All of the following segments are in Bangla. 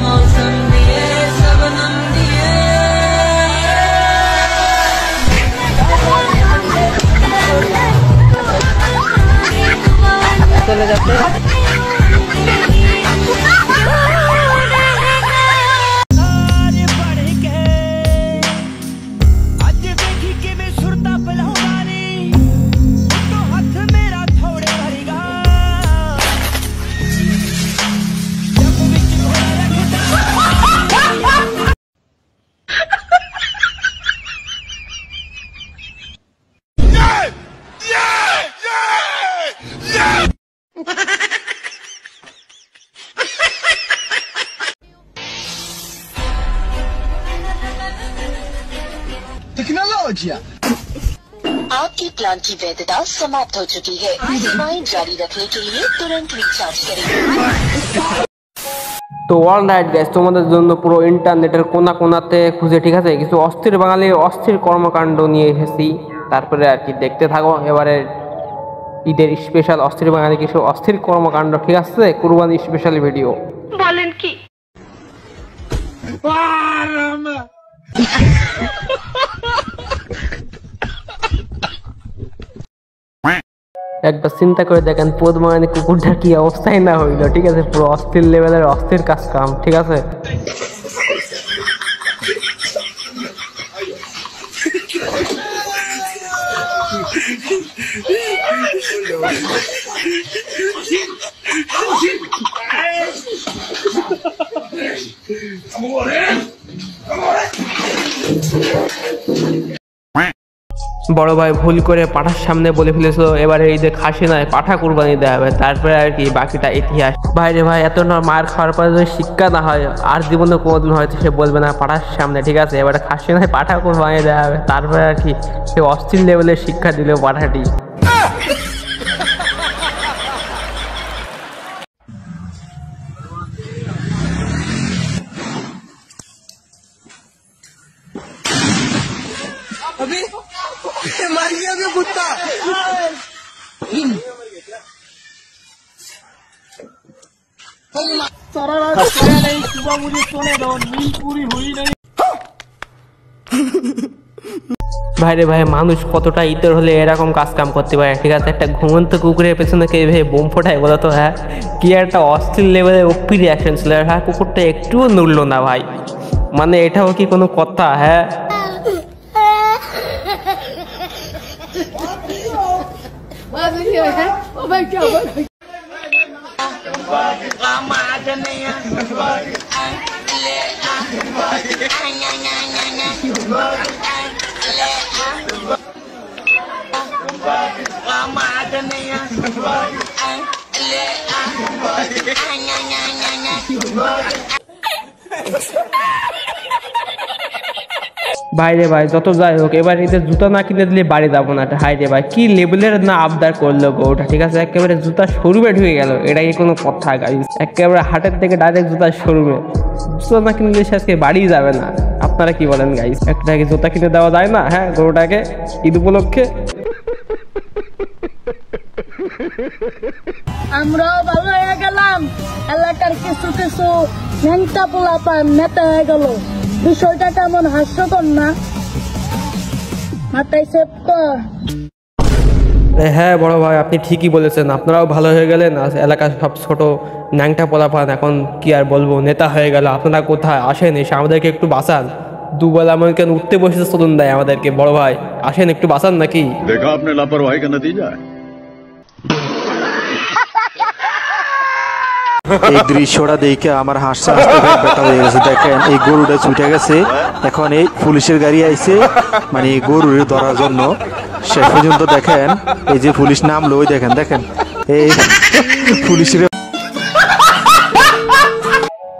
मौसम दिए सबनम दिए चले जाते हैं। आपकी प्लान की वैधता समाप्त हो चुकी है। सेवाएं जारी रखने के लिए तुरंत रिचार्ज करें। তো অলরাইট গাইস, তোমাদের জন্য পুরো ইন্টারনেটের কোনা কোনাতে খুঁজে ঠিক আছে কিছু অস্থির বাঙালি অস্থির কর্মকাণ্ড নিয়ে এসেছি। তারপরে আর কি দেখতে থাকো এবারে ঈদের স্পেশাল অস্থির বাঙালি কিছু অস্থির কর্মকাণ্ড ঠিক আছে, কুরবানি স্পেশাল ভিডিও। বলেন কি? একবার চিন্তা করে দেখেন পদ্মায়নী কুকুরটার কি অবস্থায় না হইলো ঠিক আছে, পুরো অস্থির লেভেলের অস্থির কাজ কাম ঠিক আছে। বড় ভাই ভুল করে পাঠার সামনে বলে ফেলেছিল এবারে ঈদে খাসি নয় পাঠা কুরবানি দেওয়া হবে, তারপরে আর কি বাকিটা ইতিহাস। ভাইরে ভাই এত না মার খাওয়ার পরে যদি শিক্ষা না হয় আর জীবনে কোনোদিন হয়তো সে বলবে না পাঠার সামনে ঠিক আছে, এবারে খাসি নয় পাঠা কুরবানি দেওয়া হবে, তারপরে আর কি সে অস্থির লেভেলের শিক্ষা দিল পাঠাটি। ভাইরে ভাই মানুষ কতটা ইতর হলে এরকম কাজ কাম করতে পারে ঠিক আছে, একটা ঘুমন্ত কুকুরের পেছনে কে ভেবে বোম ফোটায় বলো তো। হ্যাঁ কি একটা অস্থির লেভেলের ওপি রিয়াকশন ছিল, হ্যাঁ কুকুরটা একটুও নড়লো না ভাই, মানে এটাও কি কোনো কথা? হ্যাঁ ভাইরে ভাই যত যাই হোক এবার এদের জুতা না কিনে দিলে বাড়ি যাবো না। হাইরে ভাই কি লেভেলের না আবদার করলো গো ওটা ঠিক আছে, একেবারে জুতা শোরুমে ঢুকে গেল, এটা কি কোনো কথা গাইস? একেবারে হাটের থেকে ডাইরেক্ট জুতা শোরুমে, জুতা না কিনে দিলে সে আজকে বাড়ি যাবে না। আপনারা কি বলেন গাইস, একটা কি জুতা কিনে দেওয়া যায় না? হ্যাঁ গরুটাকে ঈদ উপলক্ষে। আমরাও ভালো হয়ে গেলাম, এলাকার কিছু কিছু ন্যাংটা পোলাপান নেতা হয়ে গেল, বিষয়টা কেমন হাস্যকর না? মাথায় সেভ কর। হ্যাঁ বড় ভাই আপনি ঠিকই বলেছেন, আপনারাও ভালো হয়ে গেলেন, এলাকার সব ছোট ন্যাংটা পোলাপান এখন কি আর বলবো নেতা হয়ে গেল। আপনারা কোথায় আসেন, এসে আমাদেরকে একটু বাঁচান। দুবেলা আমাকে উঠতে বসে চলুন দেয় আমাদেরকে, বড় ভাই আসেন একটু বাঁচান নাকি। দেখা আপনি লাপরওয়াহি কা নতিজা। এই দৃশ্যটা দেখে আমার হাসতে হাসতে ব্যথা হয়ে গেছে। দেখেন এই গরুটা ছুটে গেছে, এখন এই পুলিশের গাড়ি আইছে মানে এই গরুর ধরার জন্য। শেষ পর্যন্ত দেখেন এই যে পুলিশ নামলো, ওই দেখেন দেখেন এই পুলিশের।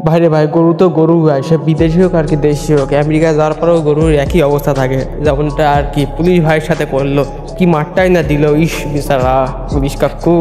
ভাইরে ভাই গরু তো গরু হয়, সে বিদেশি হোক আর কি দেশি হোক, আমেরিকায় যাওয়ার পরেও গরুর একই অবস্থা থাকে, যেমনটা আর কি পুলিশ ভাইয়ের সাথে করলো, কি মারটাই না দিল। ইস বিচারা পুলিশ কাকু।